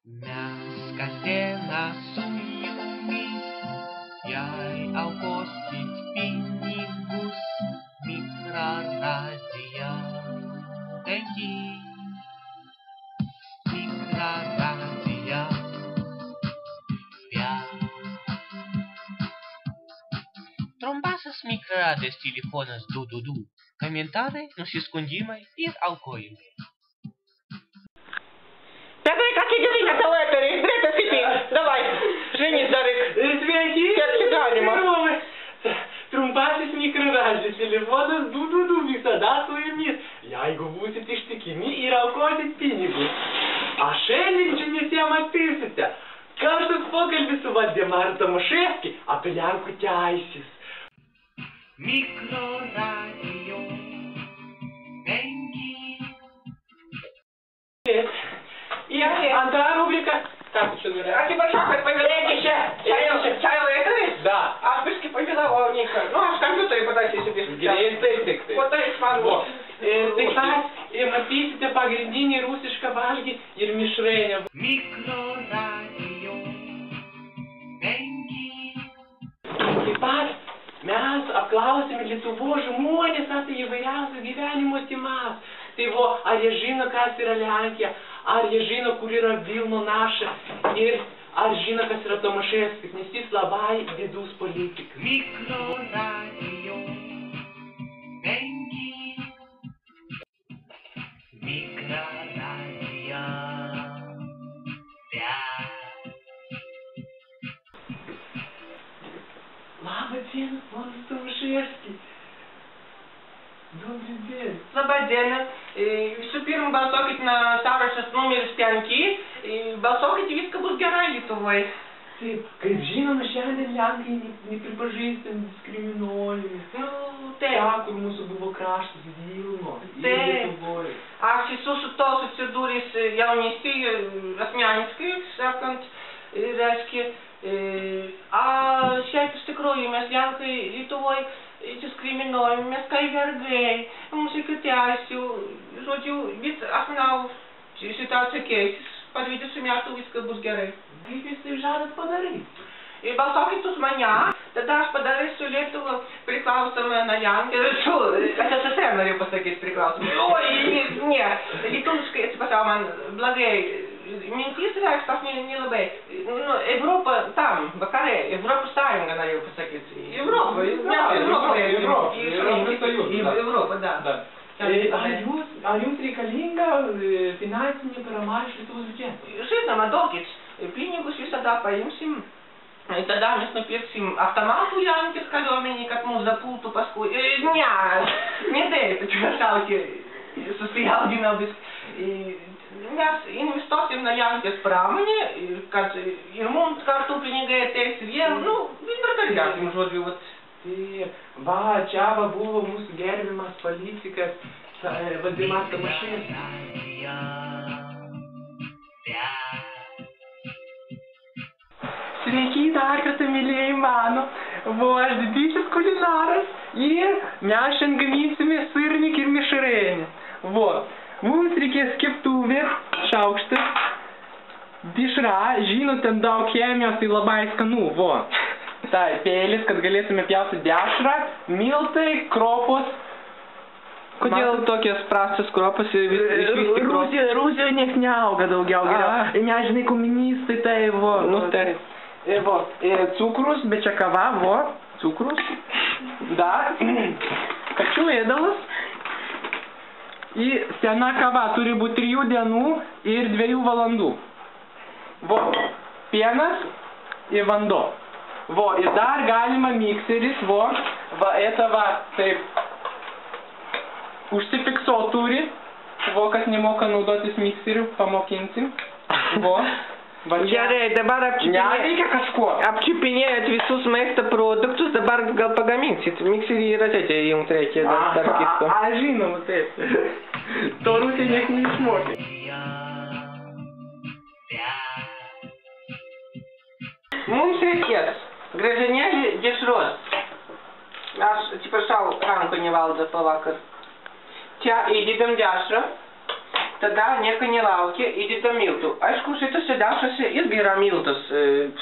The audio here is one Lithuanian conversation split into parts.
Mes kasdieną su jumis, jei aukosit pinigus, mikroradio taigi. Mikroradio. Trumpasis mikroradijas telefonas 222. Komentarai, nusiskundimai ir aukojimai. Петрович, как иди на телевизоре, грета сипи, давай, женись, Дарик. Sveiki, Kiek galima. Trumpasis mikroradijas telefonas 222 visada su jumis, jeigu būsit ištikimi ir aukosit pinigus. A šiandien čia visiems atpirsite. Karštas pokalbis su Valdemaru Tomaševskiu apie Lenkų teisės. Mikroradio 5. И анtra рубрика. Как еще говорят? А ты большой хоть повелайте чаю это? Да. А бышки повела у них. Ну, аж компьютеры подайте себе. Greitai. Вот tai smanu. Taip pat matysite pagrindinį rusišką valgį ir mišrainę. Mikroradio 5. Taip pat mes apklausėme Lietuvos žmonės apie įvairiausias gyvenimo temas. Tai ar jie žino, kas yra Lenkija, ar jie žino, kur yra Vilno naša ir ar žino, kas yra Tomaševskis, nes jis labai didus politikas. Mikroradio 5. Mikroradio 5. Labą dieną, ponas Tomaševski. Добрый день. Labą dieną. Visų pirma, balsuokit na sąrašas numeris 5. Balsuokit, viskas bus gerai Lietuvoje. Taip, kaip žinoma, šiandien Lenkai nepripažįstami, diskriminuojami. Nu, Ten, taip. kur mūsų buvo kraštas Vilnos. Taip. Aš esu su to susidūręs jaunystėje, asmeniškai, sakant, reiškia, a šiaip iš tikrųjų mes Lenkai Lietuvoje diskriminuojami, mes kaip vergai, mums reikia teisių, žodžiu, bet aš manau, situacija keisis, po 20 metų viskas bus gerai. Kaip jūs tai žadat padaryti? Balsuokit už mane, tada aš padarysiu Lietuvą priklausomą nuo Lenkijos, SSR norėjau pasakyti priklausomą. Oi, ne, lietuviškai, atsiprašau, man blogai mintis reikšt, aš nelabai. Nu, Europa tam, vakare, Europos Sąjunga norėjau pasakyti. Europa, Europa, da. Ar jums reikalinga finansinė parama iš Lietuvos biudžeto? Žinoma, daugis. Pinigus visada paimsim. Tada mes nupirksim automatų Lenkijos kariuomenį, kad mus zapultų paskui. Ne taip, atsiprašauti, susijaudinau viską. Mes investuosim na Lenkijos pramonę, kad ir mums kartu pinigai ateis ir jiem, nu, bendradarbiausim, žodžiu, vat. Va, čia buvo mūsų gerbiamas politikas Valdemaras Tomaševskis. Sveiki dar kartą, mėlyjeji mano. Aš didysis kulinaras ir mes šiandien gaminsime sirnik ir mišrainę. Mums reikės keptuvė, šaukštas, dešra, žinot, ten daug chemijos, tai labai skanu, Tai pėlis, kad galėtume pjaustyti dešrą, miltai, kropos. Kodėl tokios prastos kropos ir išvysti kropos? Rusijoje nieks neauga daugiau geriau. Nežinai, komunistai, tai Nu, tai. Cukrus, bet čia kava, cukrus. Dar, kačių ėdalas. Ir sena kava turi būti 3 dienų ir 2 valandų. Pienas ir vanduo. Ir dar galima mikseris, taip, užsifiksuot turi, kas nemoka naudotis mikseriu, pamokinsim. Gerai, dabar apčipinėjot visus maisto produktus, dabar gal pagaminsit. Mikserį ir atėtė jums reikia dar kitko. Žinoma, taip. To Rusija nieks neišmokė. Mums reikės grąžinėlį dešros. Aš atsiprašau, rankų nevaldo pavakar. Čia įdedam dešrą. tada nieko nelaukia, įdeda miltų. Aišku, šitas sėdešuose irgi yra miltas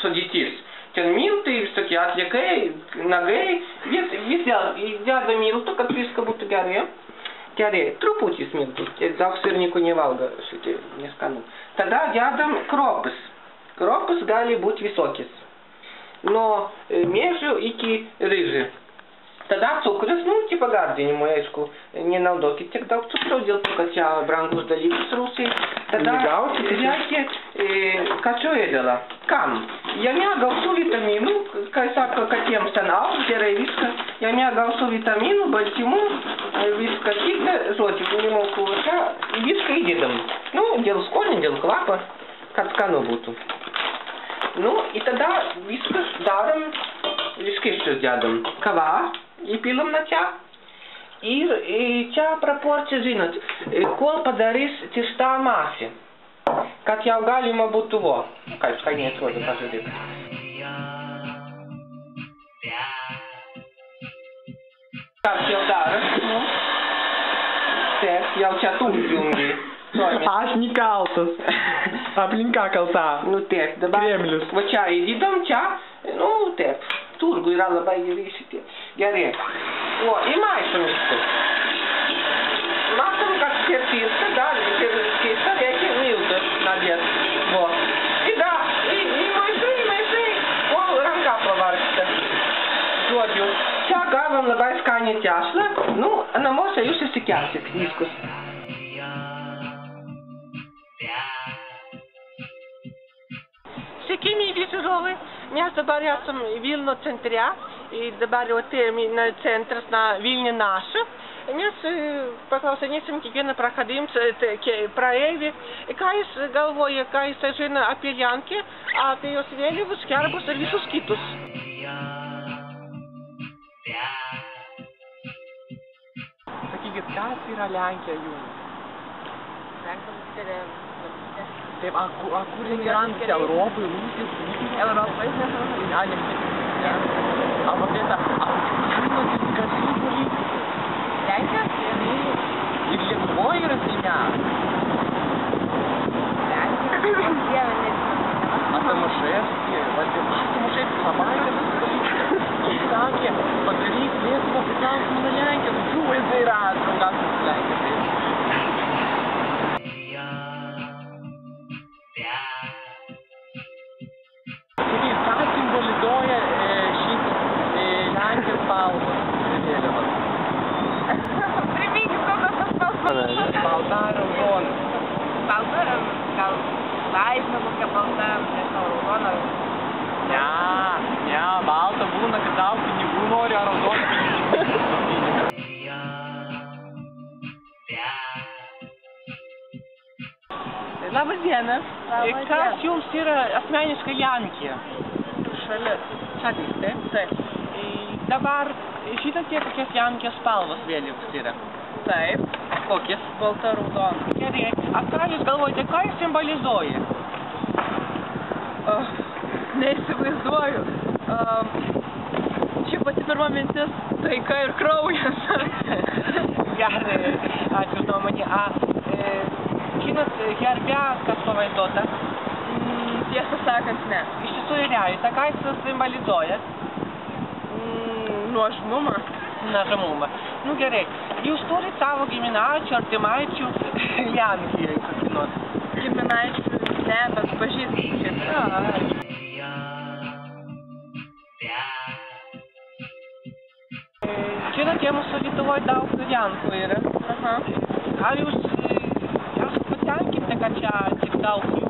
sudėtis. Ten miltai, visokie atliekai, nagai, vis deda miltų, kad viską būtų gerai. Gerai, truputis miltų, daug sirnikų nevalgo, šitai neskanu. Tada dedam kruopas. Kruopas gali būti visokis. Nuo miežių iki ryžių. Tada cukrus, tipo gardinimo, aišku, nenaudokit tiek daug cukraus, dėl to, kad čia brangus dalykus Rusai. Tada reikia kačio ėdalą. Kam? Jame gausu vitaminų, kai sako, kad jiems ten augs, gerai viskas. Jame gausu vitaminų, baltymų, viską kita, žodžiu, nemoku, čia viską įdedam. Dėl skonio, dėl kvapo, kad skanu būtų. Ir tada viskas darom, viską iščius dedam. Kava. Įpilam na čia. Ir čia proporcija, žinot, kol padarys tirštą masę, kad jau galima būtų kaip skaniai atrodo, pažiūrėk. Kas jau daro? Taip, jau čia tu jungi. Aš nekaltas. Aplinka kalta. Taip, dabar. Kremlius. Va čia įdedam, čia, taip. Turgu yra labai geri šitie. Gerai. Įmaišom viską. Matom, kad skirtis, dar keista reikia miltus nadėt. Įmaišai, kol ranka pavargsta. Žodžiu, čia gavom labai skaniai tešlą. Namuose jūs įsikepsit viskus. Sveiki, mėly žiūrovai. Mes dabar esam Vilno centre, ir dabar jau atėjome centras na Vilnių naša. Mes paklausinėsim kiekvieną praeivį, ką jis galvoja, ką jis žino apie Lenkiją, apie jos vėliavus, herbus ir visus kitus. Sakykit, kas yra Lenkija jums? Taip, kur emigrantai? Europai, Rusijos? Europai. A vorbit, žinot, garsių politikų. Lenkijos? Ir Lietuvoje yra Seime. Tomaševskį, Tomaševskį labai sakė, padarys Lietuvą priklausomą nuo Lenkijos. Jisai yra draugas su Lenkija. Ką simbolizuoja šitas Lenkijos spalvos vėliavas? Priminkit, kokios tas spalvos. Balta, raudona. Balta, gal laipsnė kokia balta, nežinau, raudona. Ne, balta būna, kad daug pinigų nori, ar raudona pinigų. Labas dienas. Kas jums yra asmeniškai Lenkija? Šalis, taip? Dabar žinote, kokias Lenkijos spalvos vėliavos yra? Taip. Kokias? Balta, raudona. Gerai. Ką jūs galvojate, ką jis simbolizuoja? Neįsivaizduoju. Čia pati pirma mintis taika ir kraujas. Gerai, ačiū nuomonė. Žinot, herbe kas pavaizduota? Tiesą sakant, ne. Iš tiesų yra. Ką jis simbolizuoja? Nuožmumą. Nuožmumą. Gerai. Jūs turit savo giminaičių, artimaičių Lenkijoje kokį nors? Giminaičių ne, bet pažįstamų. Žinote, mūsų Lietuvoje daug Lenkų yra. Ar jūs esate patenkinti, kad čia tik daug jų?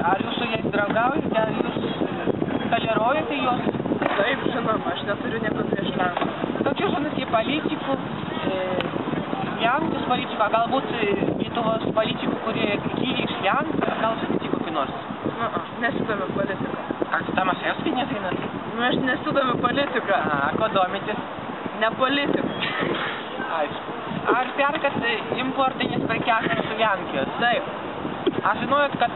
Ar jūs su jais draugaujate, ar jūs toleruojate juos? Taip, žinoma, aš neturiu nieko prieš Lenkus. Kokių žinote politikų, Lenkijos politikų, galbūt Lietuvos politikų, kurie kyli iš Lenkijos, gal žinote kokį nors? Nesidomiu politiką. Ar Tomaševskį nežinot? Aš nesidomiu politiką. Ko domitės? Ne politiką. Aišku. Ar perkat importinės prekes iš Lenkijos? Taip. Ar žinojot, kad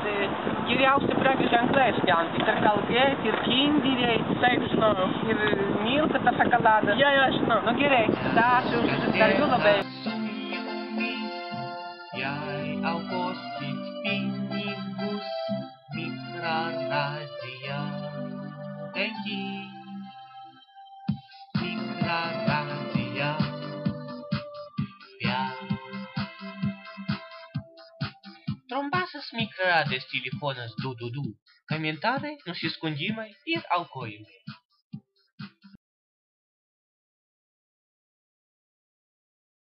geriausi prekių ženklai iš Lenkijos? Ir kalbėti, ir kindiriai. Taip, žinau. Ir milka, ta šokoladas. Ja, žinau. Gerai. Tada aš jums interviu labai. Jei aukos Микрорадио. Деньги. Микрорадио. Связь. Тромбаса с микрорадио с телефона с ду-ду-ду. Комментарий, но с искундимой и с алкоем.